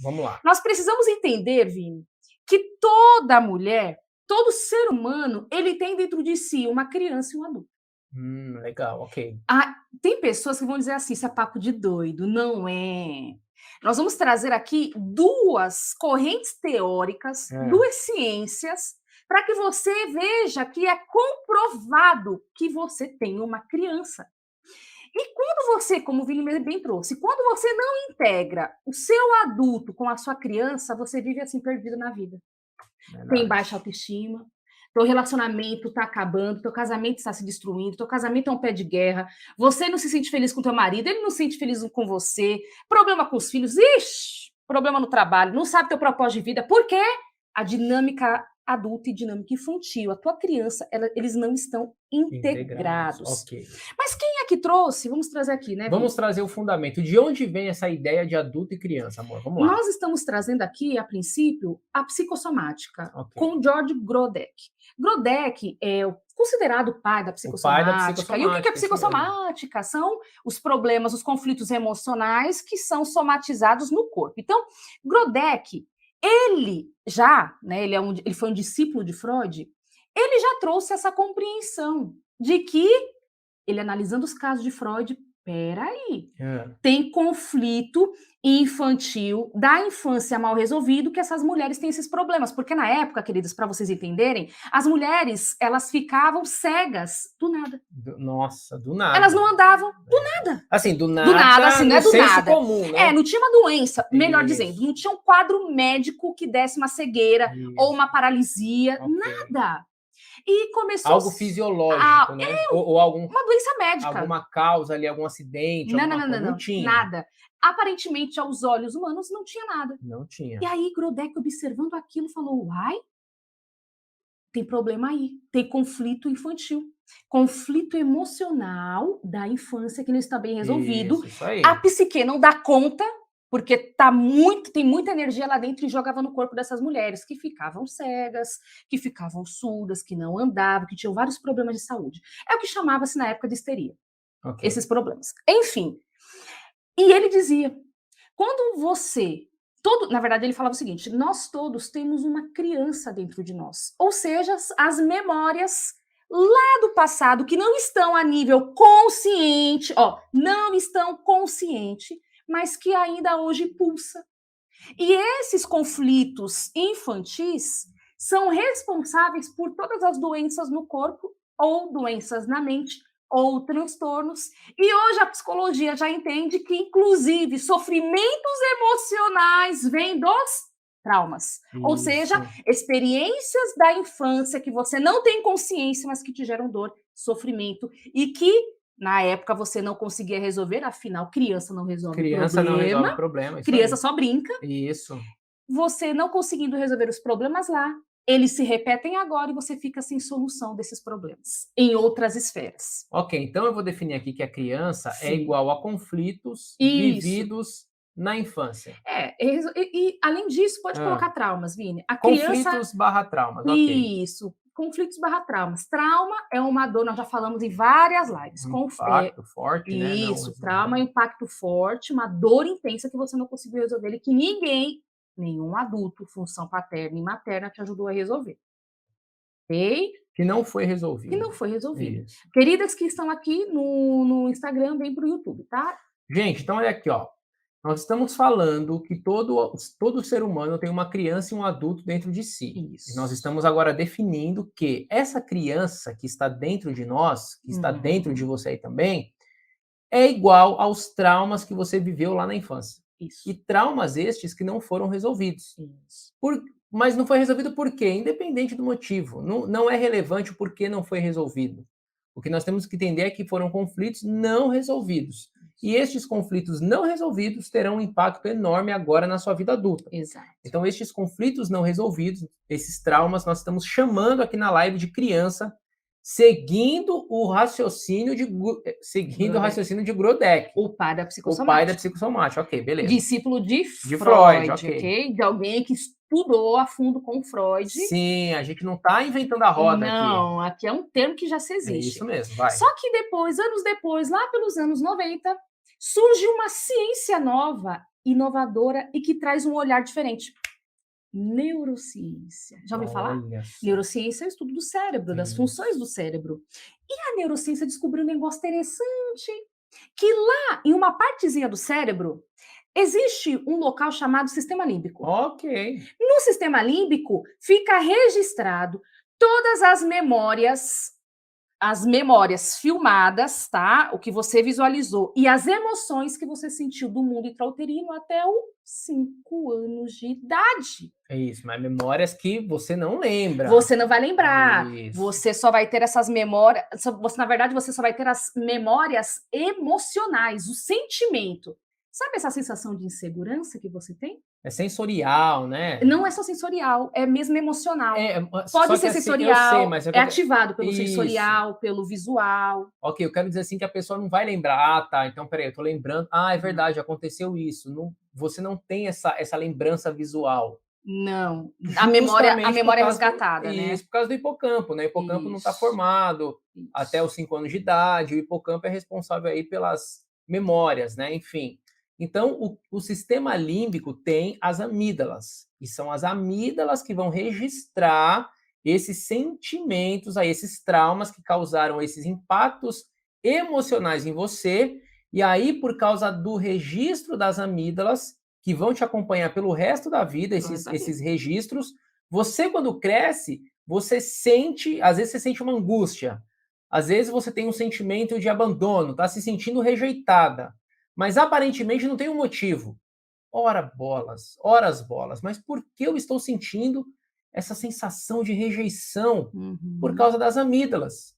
Vamos lá. Nós precisamos entender, Vini, que toda mulher, todo ser humano, ele tem dentro de si uma criança e um adulto. Legal, ok. Ah, tem pessoas que vão dizer assim: isso é papo de doido. Não é. Nós vamos trazer aqui duas correntes teóricas, É, duas ciências, para que você veja que é comprovado que você tem uma criança. E quando você, como o Vini bem trouxe, quando você não integra o seu adulto com a sua criança, você vive assim perdido na vida. Tem verdade. baixa autoestima, teu relacionamento está acabando, teu casamento está se destruindo, teu casamento é um pé de guerra, você não se sente feliz com teu marido, ele não se sente feliz com você, problema com os filhos, ixi, problema no trabalho, não sabe teu propósito de vida, por quê? A dinâmica adulta e dinâmica infantil, a tua criança, eles não estão Integrados, integrados. ok. Mas quem é que trouxe? Vamos trazer aqui, né, Vamos Vini? trazer o fundamento. De onde vem essa ideia de adulto e criança, amor? Vamos lá. Nós estamos trazendo aqui, a princípio, a psicossomática, Ok. com George Grodeck. Grodeck é considerado o pai da O pai da psicossomática. E o que é psicossomática, isso mesmo. psicossomática? São os problemas, os conflitos emocionais que são somatizados no corpo. Então, Grodeck, ele já, né, ele foi um discípulo de Freud, ele já trouxe essa compreensão de que, ele analisando os casos de Freud, peraí, É. tem conflito infantil da infância mal resolvido que essas mulheres têm esses problemas. Porque na época, queridas, para vocês entenderem, as mulheres, elas ficavam cegas do nada. Nossa, do Elas nada. não andavam do nada. Assim, do Do nada, nada assim, não no é do senso nada. comum, É, né? não tinha uma doença, melhor dizendo, Isso, não tinha um quadro médico que desse uma cegueira ou isso. uma paralisia, Ok. nada. E começou Algo fisiológico, a, né? Ou uma doença médica. alguma causa ali, algum acidente, Não, não, alguma não, não, coisa. Não não, tinha. nada. Aparentemente, aos olhos humanos, não tinha nada. Não E tinha. aí, Grodeck, observando aquilo, falou: uai, tem problema aí, tem conflito infantil. Conflito emocional da infância que não está bem resolvido. Isso A aí. psique não dá conta, porque tem muita energia lá dentro e jogava no corpo dessas mulheres que ficavam cegas, que ficavam surdas, que não andavam, que tinham vários problemas de saúde. É o que chamava-se na época de histeria, Ok. esses problemas. Enfim, e ele dizia: quando você na verdade, ele falava o seguinte: nós todos temos uma criança dentro de nós. Ou seja, as memórias lá do passado que não estão a nível consciente, ó, não estão consciente, mas que ainda hoje pulsa. E esses conflitos infantis são responsáveis por todas as doenças no corpo, ou doenças na mente, ou transtornos. E hoje a psicologia já entende que, inclusive, sofrimentos emocionais vêm dos traumas. Ou seja, Isso. experiências da infância que você não tem consciência, mas que te geram dor, sofrimento, e que na época você não conseguia resolver, afinal, criança não resolve Criança não resolve problema, problema, isso criança aí. só brinca. Isso. Você não conseguindo resolver os problemas lá, eles se repetem agora e você fica sem solução desses problemas em outras esferas. Ok, então eu vou definir aqui que a criança é Sim, igual a conflitos isso. vividos na infância. Além disso, pode Ah, colocar traumas, Vini. A criança, conflitos barra traumas, ok. isso. Conflitos barra traumas. Trauma é uma dor, nós já falamos em várias lives. Um impacto forte, né? Não Isso, trauma é resolver. um impacto forte, uma dor intensa que você não conseguiu resolver e que ninguém, nenhum adulto, função paterna e materna, te ajudou a resolver. Ok? Que não foi Que não resolvido. foi resolvido. Isso. Queridas que estão aqui no Instagram, vem para o YouTube, tá? Gente, então olha aqui, ó. Nós estamos falando que todo ser humano tem uma criança e um adulto dentro de si. E nós Isso. estamos agora definindo que essa criança que está dentro de nós, que está dentro de Uhum. você aí também, é igual aos traumas que você viveu lá na infância. E Isso. traumas estes que não foram resolvidos. Isso. Por, mas não foi resolvido por quê? Independente do motivo. Não é relevante o porquê não foi resolvido. O que nós temos que entender é que foram conflitos não resolvidos. E estes conflitos não resolvidos terão um impacto enorme agora na sua vida adulta. Exato. Então, estes conflitos não resolvidos, esses traumas, nós estamos chamando aqui na live de criança, seguindo o Grodeck. raciocínio de Grodeck, O pai da o pai da psicossomática. psicossomática. Ok, beleza. Discípulo de De Freud, Freud, ok. ok? De alguém que estudou a fundo com Freud. Sim, a gente não está inventando a roda aqui. Não, aqui é um termo que já se É isso existe. mesmo, vai. Só que depois, anos depois, lá pelos anos 90, surge uma ciência nova inovadora e que traz um olhar diferente. Neurociência. Já ouviu falar? Olha só. Neurociência é o estudo do cérebro, das Isso. funções do cérebro. E a neurociência descobriu um negócio interessante, que lá, em uma partezinha do cérebro, existe um local chamado sistema límbico. Ok. No sistema límbico fica registrado todas as memórias filmadas, tá? O que você visualizou e as emoções que você sentiu do mundo intrauterino até os 5 anos de idade. É isso, mas memórias que você não lembra. Você não vai lembrar. Isso. Você só vai ter essas memórias. Na verdade, você só vai ter as memórias emocionais, o sentimento. Sabe essa sensação de insegurança que você tem? É sensorial, né? Não é só sensorial, é mesmo emocional. Só Pode que ser assim, eu sensorial, sei, mas é ativado pelo Isso. sensorial, pelo visual. Ok, eu quero dizer assim que a pessoa não vai lembrar. Ah, tá, então peraí, eu tô lembrando. Ah, é verdade, aconteceu isso. Não, você não tem essa lembrança visual. Não, a memória Justamente por é causa resgatada, do, né? Isso, por causa do hipocampo, né? O hipocampo não está Isso. formado Isso. até os 5 anos de idade. O hipocampo é responsável aí pelas memórias, né? Enfim. Então, o sistema límbico tem as amígdalas. E são as amígdalas que vão registrar esses sentimentos, aí, esses traumas que causaram esses impactos emocionais em você. E aí, por causa do registro das amígdalas, que vão te acompanhar pelo resto da vida, esses registros, você, quando cresce, você sente, às vezes você sente uma angústia, às vezes você tem um sentimento de abandono, está se sentindo rejeitada, mas aparentemente não tem um motivo. Ora bolas, horas bolas, mas por que eu estou sentindo essa sensação de rejeição? Por causa das amígdalas.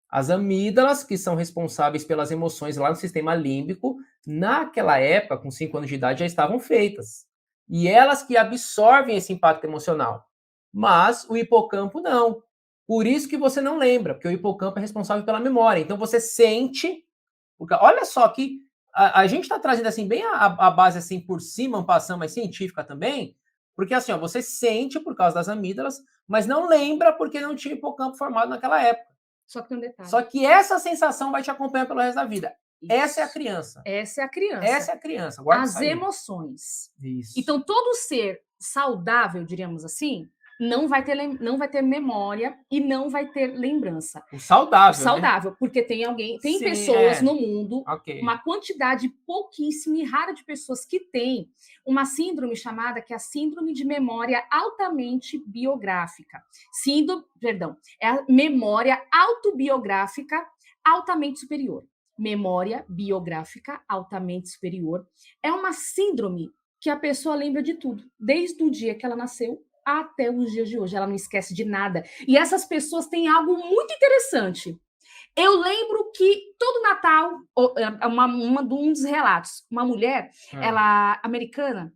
As amígdalas, que são responsáveis pelas emoções lá no sistema límbico, naquela época, com 5 anos de idade, já estavam feitas. E elas que absorvem esse impacto emocional. Mas o hipocampo não. Por isso que você não lembra, porque o hipocampo é responsável pela memória. Então você sente. Porque, olha só que a gente está trazendo assim bem a base assim por cima, uma passão mais científica também, porque assim, ó, você sente por causa das amígdalas, mas não lembra porque não tinha hipocampo formado naquela época. Só que tem um detalhe. Só que essa sensação vai te acompanhar pelo resto da vida. Isso. Essa é a criança. Essa é a criança. Essa é a criança. Guarda As isso aí. emoções. Isso. Então, todo ser saudável, diríamos assim, não vai ter memória e não vai ter lembrança. O saudável, Saudável, né? porque tem Sim, pessoas no mundo, Ok. uma quantidade pouquíssima e rara de pessoas que têm uma síndrome chamada que é a síndrome de memória altamente biográfica. É a memória autobiográfica altamente superior. Memória biográfica altamente superior é uma síndrome que a pessoa lembra de tudo, desde o dia que ela nasceu até os dias de hoje. Ela não esquece de nada. E essas pessoas têm algo muito interessante. Eu lembro que todo Natal, um dos relatos, uma mulher, ela americana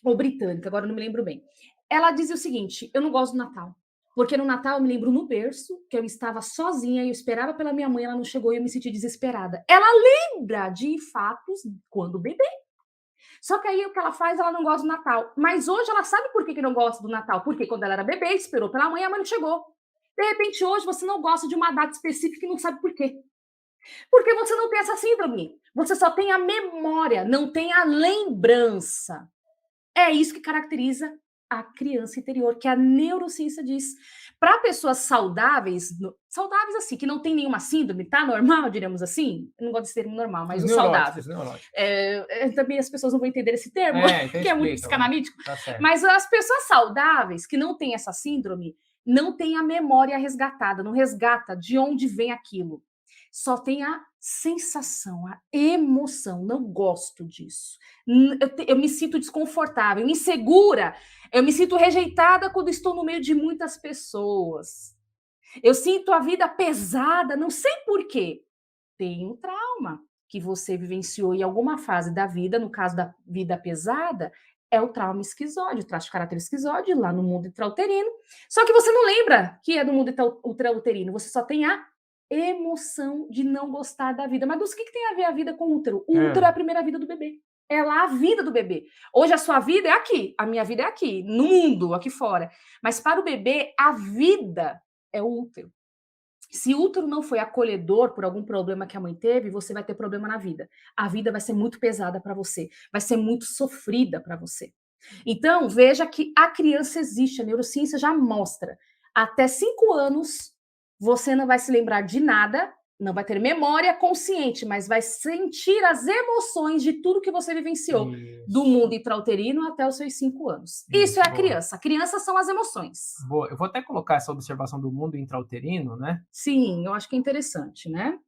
ou britânica, agora eu não me lembro bem, ela dizia o seguinte: eu não gosto do Natal. Porque no Natal eu me lembro no berço, que eu estava sozinha e eu esperava pela minha mãe, ela não chegou e eu me senti desesperada. Ela lembra de fatos quando bebê. Só que aí o que ela faz, ela não gosta do Natal. Mas hoje ela sabe por que não gosta do Natal. Porque quando ela era bebê, esperou pela mãe e a mãe não chegou. De repente, hoje você não gosta de uma data específica e não sabe por quê. Porque você não tem essa síndrome. Você só tem a memória, não tem a lembrança. É isso que caracteriza a criança interior, que a neurociência diz. Para pessoas saudáveis assim, que não tem nenhuma síndrome, tá normal, diremos assim. Eu não gosto desse termo normal, mas o saudável. Também as pessoas não vão entender esse termo, então que é muito psicanalítico. Tá certo. Mas as pessoas saudáveis que não têm essa síndrome, não têm a memória resgatada, não resgata de onde vem aquilo. Só tem a sensação, a emoção. Não gosto disso. Eu me sinto desconfortável, insegura. Eu me sinto rejeitada quando estou no meio de muitas pessoas. Eu sinto a vida pesada, não sei por quê. Tem um trauma que você vivenciou em alguma fase da vida, no caso da vida pesada, é o trauma esquizóide, o traço de caráter esquizóide, lá no mundo intrauterino. Só que você não lembra que é do mundo intrauterino, você só tem a emoção de não gostar da vida. Mas o que tem a ver a vida com o útero? O útero é a primeira vida do bebê. É lá a vida do bebê. Hoje a sua vida é aqui, a minha vida é aqui, no mundo, aqui fora. Mas para o bebê, a vida é o útero. Se o útero não foi acolhedor por algum problema que a mãe teve, você vai ter problema na vida. A vida vai ser muito pesada para você, vai ser muito sofrida para você. Então, veja que a criança existe, a neurociência já mostra. Até 5 anos, você não vai se lembrar de nada, não vai ter memória consciente, mas vai sentir as emoções de tudo que você vivenciou, do Isso, mundo intrauterino até os seus 5 anos. Isso é a boa. criança. A criança são as emoções. Boa. Eu vou até colocar essa observação do mundo intrauterino, né? Sim, eu acho que é interessante, né?